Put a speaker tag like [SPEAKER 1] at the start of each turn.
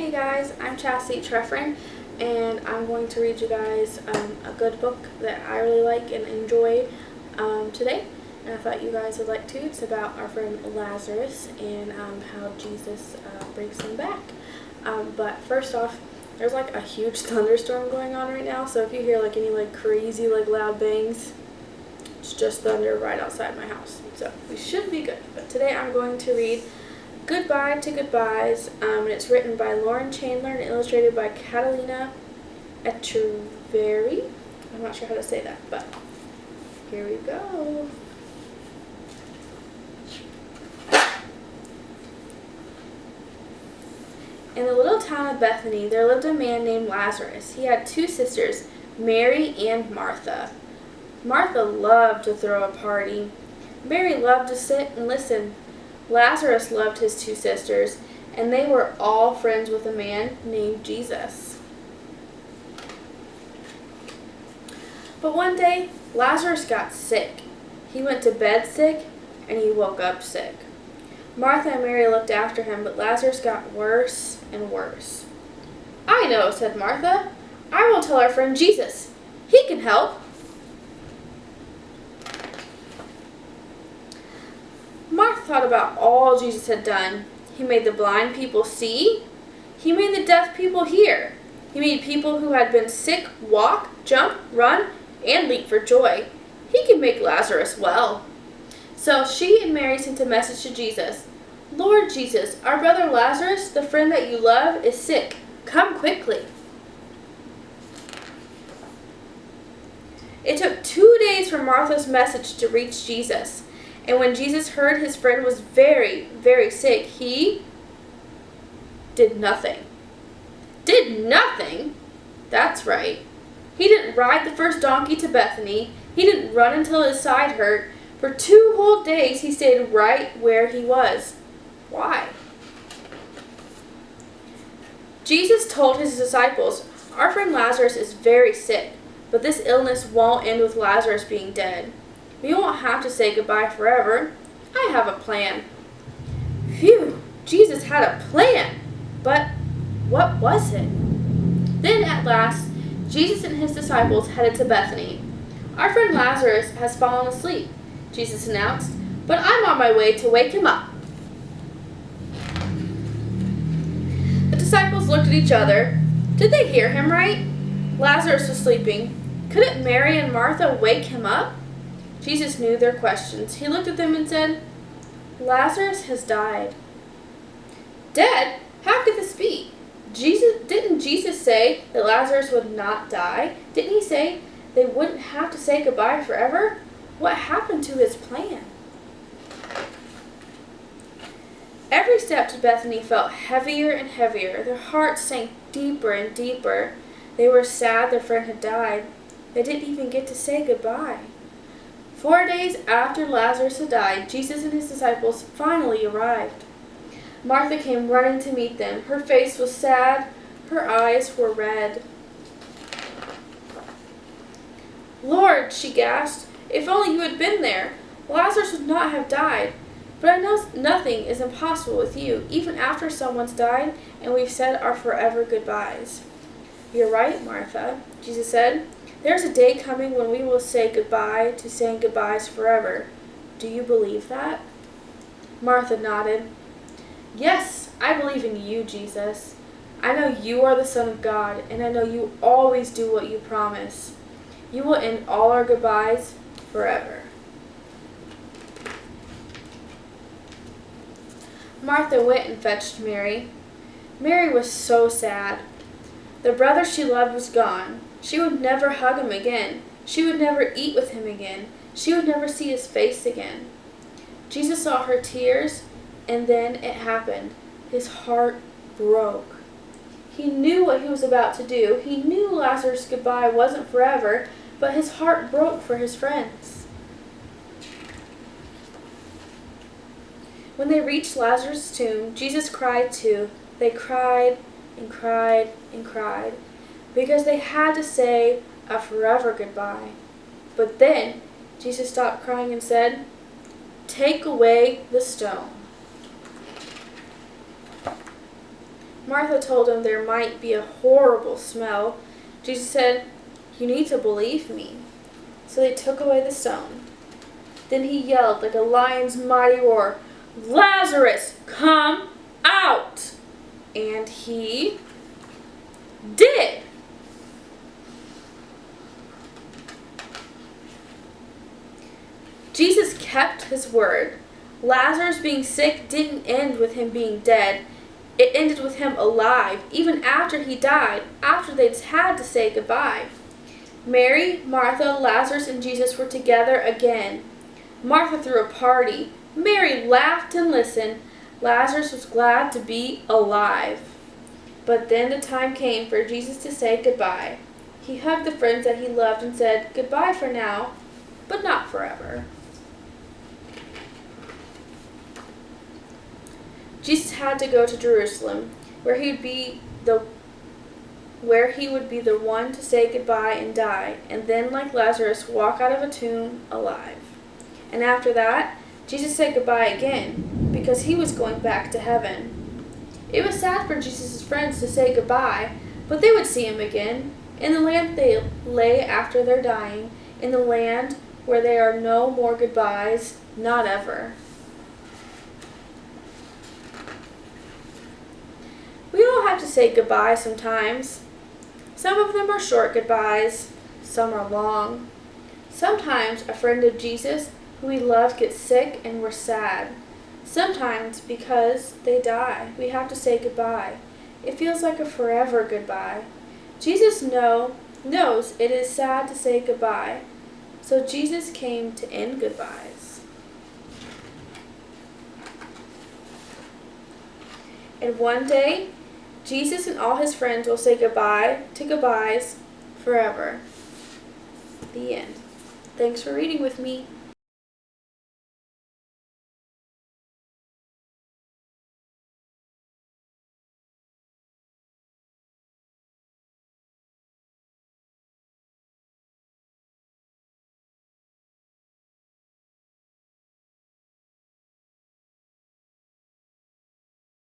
[SPEAKER 1] Hey guys, I'm Chasity, and I'm going to read you guys a good book that I really like and enjoy today. And I thought you guys would like to. It's about our friend Lazarus and how Jesus brings him back. But first off, there's like a huge thunderstorm going on right now, so if you hear like any like crazy like loud bangs, it's just thunder right outside my house. So we should be good. But today I'm going to read Goodbye to Goodbyes, and it's written by Lauren Chandler and illustrated by Catalina Echeverry. I'm not sure how to say that, but here we go. In the little town of Bethany, there lived a man named Lazarus. He had two sisters, Mary and Martha. Martha loved to throw a party. Mary loved to sit and listen. Lazarus loved his two sisters, and they were all friends with a man named Jesus. But one day, Lazarus got sick. He went to bed sick, and he woke up sick. Martha and Mary looked after him, but Lazarus got worse and worse. "I know," said Martha. "I will tell our friend Jesus. He can help." Martha thought about all Jesus had done. He made the blind people see. He made the deaf people hear. He made people who had been sick walk, jump, run, and leap for joy. He can make Lazarus well. So she and Mary sent a message to Jesus. "Lord Jesus, our brother Lazarus, the friend that you love, is sick. Come quickly." It took 2 days for Martha's message to reach Jesus. And when Jesus heard his friend was very, very sick, he did nothing. Did nothing? That's right. He didn't ride the first donkey to Bethany. He didn't run until his side hurt. For 2 whole days he stayed right where he was. Why? Jesus told his disciples, "Our friend Lazarus is very sick, but this illness won't end with Lazarus being dead. We won't have to say goodbye forever. I have a plan." Phew, Jesus had a plan. But what was it? Then at last, Jesus and his disciples headed to Bethany. "Our friend Lazarus has fallen asleep," Jesus announced, "but I'm on my way to wake him up." The disciples looked at each other. Did they hear him right? Lazarus was sleeping. Couldn't Mary and Martha wake him up? Jesus knew their questions. He looked at them and said, "Lazarus has died." Dead? How could this be? Didn't Jesus say that Lazarus would not die? Didn't he say they wouldn't have to say goodbye forever? What happened to his plan? Every step to Bethany felt heavier and heavier. Their hearts sank deeper and deeper. They were sad their friend had died. They didn't even get to say goodbye. 4 days after Lazarus had died, Jesus and his disciples finally arrived. Martha came running to meet them. Her face was sad. Her eyes were red. "Lord," she gasped, "if only you had been there. Lazarus would not have died. But I know nothing is impossible with you, even after someone's died and we've said our forever goodbyes." "You're right, Martha," Jesus said. "There's a day coming when we will say goodbye to saying goodbyes forever. Do you believe that?" Martha nodded. "Yes, I believe in you, Jesus. I know you are the Son of God, and I know you always do what you promise. You will end all our goodbyes forever." Martha went and fetched Mary. Mary was so sad. The brother she loved was gone. She would never hug him again. She would never eat with him again. She would never see his face again. Jesus saw her tears, and then it happened. His heart broke. He knew what he was about to do. He knew Lazarus' goodbye wasn't forever, but his heart broke for his friends. When they reached Lazarus' tomb, Jesus cried too. They cried and cried and cried, because they had to say a forever goodbye. But then Jesus stopped crying and said, "Take away the stone." Martha told him there might be a horrible smell. Jesus said, "You need to believe me." So they took away the stone. Then he yelled like a lion's mighty roar, "Lazarus, come out!" And he did. Jesus kept his word. Lazarus being sick didn't end with him being dead. It ended with him alive, even after he died, after they'd had to say goodbye. Mary, Martha, Lazarus, and Jesus were together again. Martha threw a party. Mary laughed and listened. Lazarus was glad to be alive. But then the time came for Jesus to say goodbye. He hugged the friends that he loved and said, "Goodbye for now, but not forever." Jesus had to go to Jerusalem, where he would be the one to say goodbye and die, and then, like Lazarus, walk out of a tomb alive. And after that, Jesus said goodbye again, because he was going back to heaven. It was sad for Jesus' friends to say goodbye, but they would see him again, in the land they lay after their dying, in the land where there are no more goodbyes, not ever. We all have to say goodbye sometimes. Some of them are short goodbyes, some are long. Sometimes a friend of Jesus who we loved gets sick and we're sad. Sometimes because they die, we have to say goodbye. It feels like a forever goodbye. Jesus knows it is sad to say goodbye, so Jesus came to end goodbyes. And one day, Jesus and all his friends will say goodbye to goodbyes forever. The end. Thanks for reading with me.